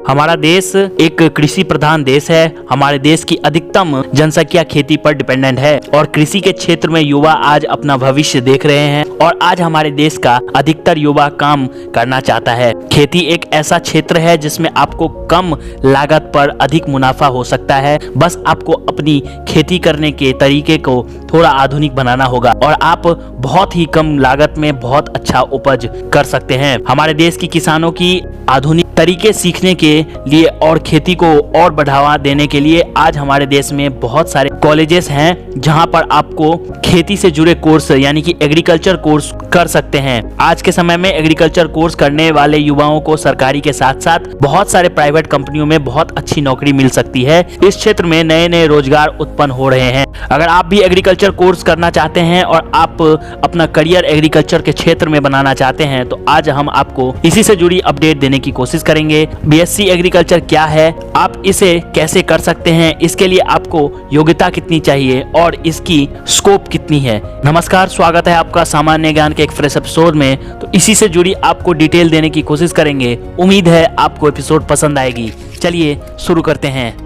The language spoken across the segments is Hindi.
हमारा देश एक कृषि प्रधान देश है। हमारे देश की अधिकतम जनसंख्या खेती पर डिपेंडेंट है और कृषि के क्षेत्र में युवा आज अपना भविष्य देख रहे हैं और आज हमारे देश का अधिकतर युवा काम करना चाहता है। खेती एक ऐसा क्षेत्र है जिसमें आपको कम लागत पर अधिक मुनाफा हो सकता है। बस आपको अपनी खेती करने के तरीके को थोड़ा आधुनिक बनाना होगा और आप बहुत ही कम लागत में बहुत अच्छा उपज कर सकते हैं। हमारे देश की किसानों की आधुनिक तरीके सीखने के लिए और खेती को और बढ़ावा देने के लिए आज हमारे देश में बहुत सारे कॉलेजेस हैं जहां पर आपको खेती से जुड़े कोर्स यानी कि एग्रीकल्चर कोर्स कर सकते हैं। आज के समय में एग्रीकल्चर कोर्स करने वाले युवाओं को सरकारी के साथ साथ बहुत सारे प्राइवेट कंपनियों में बहुत अच्छी नौकरी मिल सकती है। इस क्षेत्र में नए नए रोजगार उत्पन्न हो रहे हैं। अगर आप भी एग्रीकल्चर कोर्स करना चाहते हैं और आप अपना करियर एग्रीकल्चर के क्षेत्र में बनाना चाहते हैं तो आज हम आपको इसी से जुड़ी अपडेट देने की कोशिश करेंगे। बीएससी एग्रीकल्चर क्या है, आप इसे कैसे कर सकते हैं, इसके लिए आपको योग्यता कितनी चाहिए और इसकी स्कोप कितनी है। नमस्कार, स्वागत है आपका सामान्य ज्ञान के एक फ्रेश एपिसोड में। तो इसी से जुड़ी आपको डिटेल देने की कोशिश करेंगे। उम्मीद है आपको एपिसोड पसंद आएगी। चलिए शुरू करते हैं।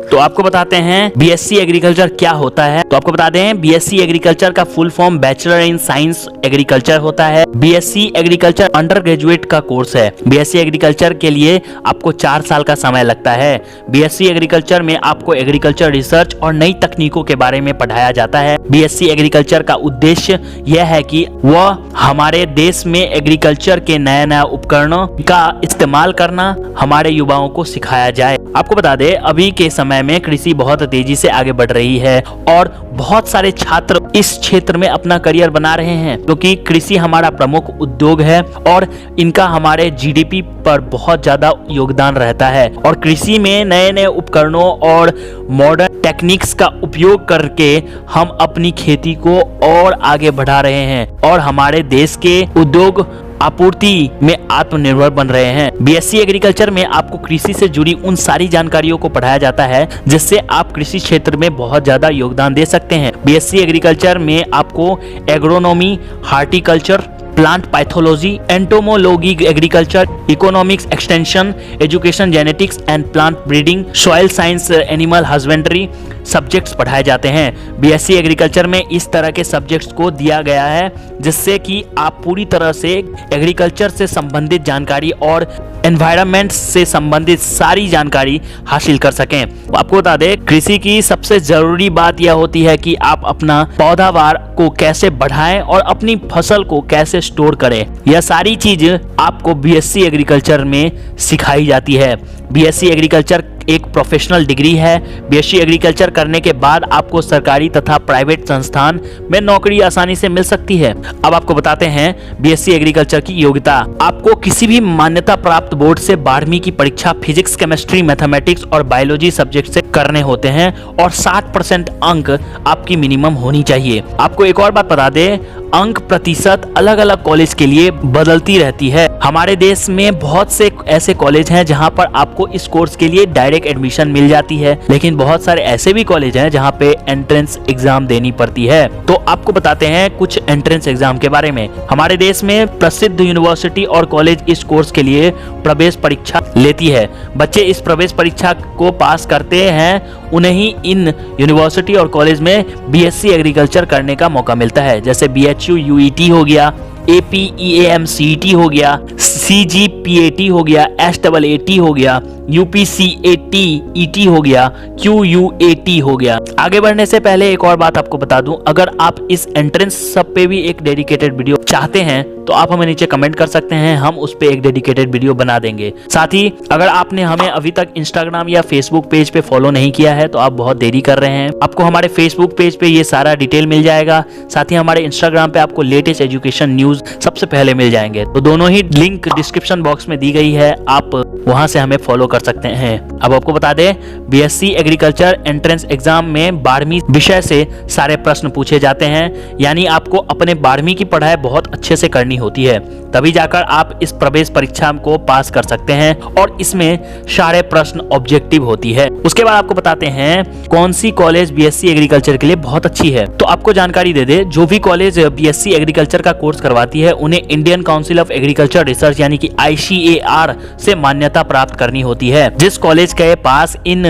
तो आपको बताते हैं बीएससी एग्रीकल्चर क्या होता है। तो आपको बता दें बीएससी एग्रीकल्चर का full form bachelor in science agriculture होता है। बीएससी एग्रीकल्चर अंडर ग्रेजुएट का कोर्स है। बीएससी एग्रीकल्चर के लिए आपको 4 साल का समय लगता है। बीएससी एग्रीकल्चर में आपको एग्रीकल्चर रिसर्च और नई तकनीकों के बारे में पढ़ाया जाता है। बीएससी एग्रीकल्चर का उद्देश्य यह है कि वह हमारे देश में एग्रीकल्चर के नए नए उपकरणों का इस्तेमाल करना हमारे युवाओं को सिखाया जाए। आपको बता दें अभी के समय में कृषि बहुत तेजी से आगे बढ़ रही है और बहुत सारे छात्र इस क्षेत्र में अपना करियर बना रहे हैं क्योंकि कृषि हमारा प्रमुख उद्योग है और इनका हमारे जीडीपी पर बहुत ज्यादा योगदान रहता है। और कृषि में नए नए उपकरणों और मॉडर्न टेक्निक्स का उपयोग करके हम अपनी खेती को और आगे बढ़ा रहे हैं और हमारे देश के उद्योग आपूर्ति में आत्मनिर्भर बन रहे हैं। बीएससी एग्रीकल्चर में आपको कृषि से जुड़ी उन सारी जानकारियों को पढ़ाया जाता है जिससे आप कृषि क्षेत्र में बहुत ज्यादा योगदान दे सकते हैं। बीएससी एग्रीकल्चर में आपको agronomy, horticulture, plant pathology, entomology, agriculture, economics extension, education, genetics and plant breeding, soil science, animal husbandry subjects पढ़ाए जाते हैं। बीएससी एग्रीकल्चर में इस तरह के सब्जेक्ट्स को दिया गया है जिससे कि आप पूरी तरह से एग्रीकल्चर से संबंधित जानकारी और एनवायरनमेंट से संबंधित सारी जानकारी हासिल कर सकें। आपको बता दें कृषि की सबसे जरूरी बात यह होती है कि आप अपना पौधावार को कैसे बढ़ाएं और अपनी फसल को कैसे स्टोर करें। यह सारी चीज आपको बीएससी एग्रीकल्चर में सिखाई जाती है। बीएससी एग्रीकल्चर एक प्रोफेशनल डिग्री है। बीएससी एग्रीकल्चर करने के बाद आपको सरकारी तथा प्राइवेट संस्थान में नौकरी आसानी से मिल सकती है। अब आपको बताते हैं बीएससी एग्रीकल्चर की योग्यता। आपको किसी भी मान्यता प्राप्त बोर्ड से 12वीं की परीक्षा फिजिक्स, केमिस्ट्री, मैथमेटिक्स और बायोलॉजी सब्जेक्ट से करने होते हैं और 60% अंक आपकी मिनिमम होनी चाहिए। आपको एक और बात बता दें, अंक प्रतिशत अलग अलग कॉलेज के लिए बदलती रहती है। हमारे देश में बहुत से ऐसे कॉलेज हैं जहां पर आपको इस कोर्स के लिए डायरेक्ट एडमिशन मिल जाती है, लेकिन बहुत सारे ऐसे भी कॉलेज हैं जहां पे एंट्रेंस एग्जाम देनी पड़ती है। तो आपको बताते हैं कुछ एंट्रेंस एग्जाम के बारे में। हमारे देश में प्रसिद्ध यूनिवर्सिटी और कॉलेज इस कोर्स के लिए प्रवेश परीक्षा लेती है। बच्चे इस प्रवेश परीक्षा को पास करते हैं, उन्हें ही इन यूनिवर्सिटी और कॉलेज में बीएससी एग्रीकल्चर करने का मौका मिलता है। जैसे बीएचयू यूईटी हो गया, APEAM-CET हो गया, CGPAT हो गया, SAAT हो गया, UPCAT-ET हो गया, QUAT हो गया। आगे बढ़ने से पहले एक और बात आपको बता दूं, अगर आप इस एंट्रेंस सब पे भी एक डेडिकेटेड वीडियो चाहते हैं तो आप हमें नीचे कमेंट कर सकते हैं, हम उस पे एक डेडिकेटेड वीडियो बना देंगे। साथ ही अगर आपने हमें अभी तक इंस्टाग्राम या फेसबुक पेज पे फॉलो नहीं किया है तो आप बहुत देरी कर रहे हैं। आपको हमारे फेसबुक पेज पे ये सारा डिटेल मिल जाएगा, साथ ही हमारे इंस्टाग्राम पे आपको लेटेस्ट एजुकेशन न्यूज सबसे पहले मिल जाएंगे। तो दोनों ही लिंक डिस्क्रिप्शन बॉक्स में दी गई है, आप वहां से हमें फॉलो कर सकते हैं। अब आपको बता दें बीएससी एग्रीकल्चर एंट्रेंस एग्जाम में 12वीं विषय से सारे प्रश्न पूछे जाते हैं, यानी आपको अपने 12वीं की पढ़ाई बहुत बहुत अच्छे से करनी होती है, तभी जाकर आप इस प्रवेश परीक्षा को पास कर सकते हैं और इसमें सारे प्रश्न ऑब्जेक्टिव होती है। उसके बाद आपको बताते हैं कौन सी कॉलेज बीएससी एग्रीकल्चर के लिए बहुत अच्छी है। तो आपको जानकारी दे दे, जो भी कॉलेज बीएससी एग्रीकल्चर का कोर्स करवाती है उन्हें Indian council of agriculture research यानी कि ICAR से मान्यता प्राप्त करनी होती है। जिस कॉलेज के पास इन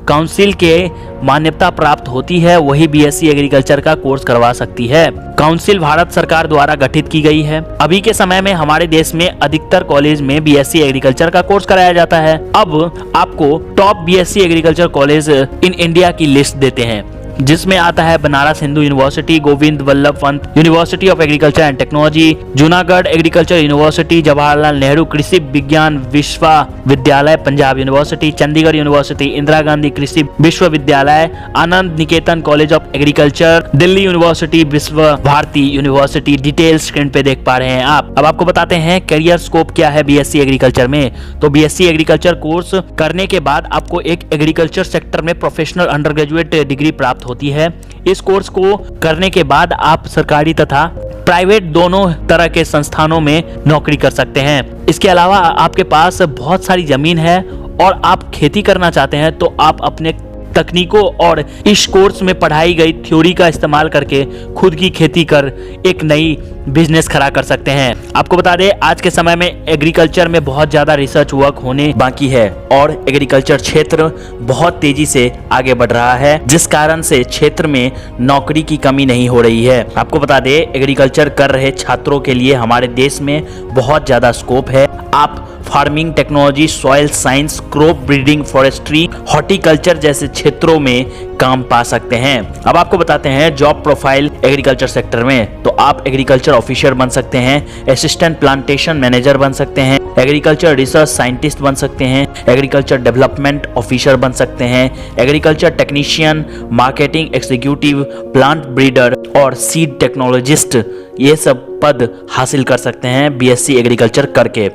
काउंसिल के मान्यता प्राप्त होती है वही बीएससी एग्रीकल्चर का कोर्स करवा सकती है। काउंसिल भारत सरकार द्वारा गठित की गई है। अभी के समय में हमारे देश में अधिकतर कॉलेज में बीएससी एग्रीकल्चर का कोर्स कराया जाता है। अब आपको top BSc agriculture college in India की लिस्ट देते हैं, जिसमें आता है Banaras Hindu university, Govind Vallabh Pant university of agriculture and technology, Junagadh agriculture university, Jawaharlal Nehru कृषि विज्ञान विश्वविद्यालय पंजाब यूनिवर्सिटी, चंडीगढ़ यूनिवर्सिटी, इंदिरा गांधी कृषि विश्वविद्यालय, आनंद निकेतन college of agriculture, Delhi university, विश्व भारती यूनिवर्सिटी। डिटेल स्क्रीन पे देख पा रहे हैं आप। अब आपको बताते हैं करियर स्कोप क्या है बीएससी एग्रीकल्चर में। तो बीएससी एग्रीकल्चर कोर्स करने के बाद आपको एक एग्रीकल्चर सेक्टर में प्रोफेशनल अंडर ग्रेजुएट डिग्री प्राप्त होती है। इस कोर्स को करने के बाद आप सरकारी तथा प्राइवेट दोनों तरह के संस्थानों में नौकरी कर सकते हैं। इसके अलावा आपके पास बहुत सारी जमीन है और आप खेती करना चाहते हैं तो आप अपने तकनीकों और इस कोर्स में पढ़ाई गई थ्योरी का इस्तेमाल करके खुद की खेती कर एक नई बिजनेस खड़ा कर सकते हैं। आपको बता दें आज के समय में एग्रीकल्चर में बहुत ज्यादा रिसर्च वर्क होने बाकी है और एग्रीकल्चर क्षेत्र बहुत तेजी से आगे बढ़ रहा है, जिस कारण से क्षेत्र में नौकरी की कमी नहीं हो रही है। आपको बता दें एग्रीकल्चर कर रहे छात्रों के लिए हमारे देश में बहुत ज्यादा स्कोप है। आप farming technology, soil science, crop breeding, forestry, horticulture जैसे क्षेत्रों में काम पा सकते हैं। अब आपको बताते हैं जॉब प्रोफाइल एग्रीकल्चर सेक्टर में। तो आप एग्रीकल्चर ऑफिसर बन सकते हैं, असिस्टेंट प्लांटेशन मैनेजर बन सकते हैं, एग्रीकल्चर रिसर्च साइंटिस्ट बन सकते हैं, एग्रीकल्चर डेवलपमेंट ऑफिसर बन सकते हैं, agriculture technician, marketing executive, plant breeder और सीड टेक्नोलॉजिस्ट, ये सब पद हासिल कर सकते हैं बीएससी एग्रीकल्चर करके।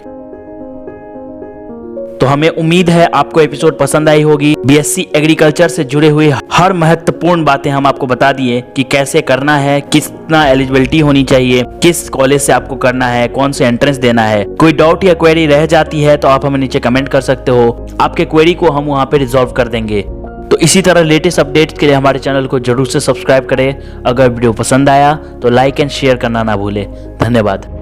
तो हमें उम्मीद है आपको एपिसोड पसंद आई होगी। बीएससी एग्रीकल्चर से जुड़े हुए हर महत्वपूर्ण बातें हम आपको बता दिए कि कैसे करना है, कितना एलिजिबिलिटी होनी चाहिए, किस कॉलेज से आपको करना है, कौन से एंट्रेंस देना है। कोई डाउट या क्वेरी रह जाती है तो आप हमें नीचे कमेंट कर सकते हो, आपके क्वेरी को हम वहां पे रिजॉल्व कर देंगे। तो इसी तरह लेटेस्ट अपडेट्स के लिए हमारे चैनल को जरूर से सब्सक्राइब करें। अगर वीडियो पसंद आया तो लाइक एंड शेयर करना ना भूलें। धन्यवाद।